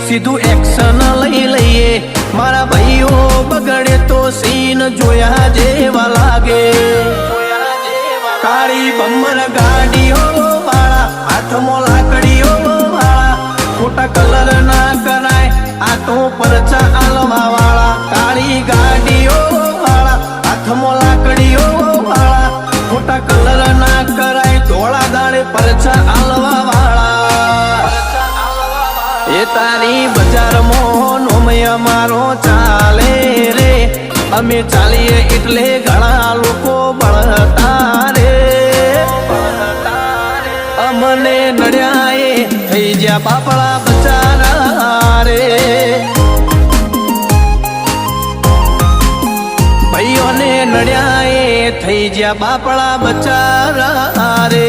સીધું એક્શન લઈ લઈએ મારા ભાઈઓ બગડે તો સીન જોયા જેવા લાગે કાળી બમ્બર ગાડીઓ વાળા હાથમાં લાકડીઓ વાળા ખોટા કલર ના કરાય આ તો પરચા આલવા વાળા કાળી ગાડીઓ વાળા હાથમાં લાકડીઓ વાળા ખોટા કલર ના કરાય ધોળા દાડે પરચા આલવા વાળા એ તારી બજારમાં નોમય મારો ચાલે રે અમે ચાલીએ એટલે ઘણા લોકો બળતા રે અમને નડ્યા એ થઈ જ્યાં બાપડા બચારા રે ભાઈઓને નડ્યા એ થઈ જ્યાં બાપડા બચારા રે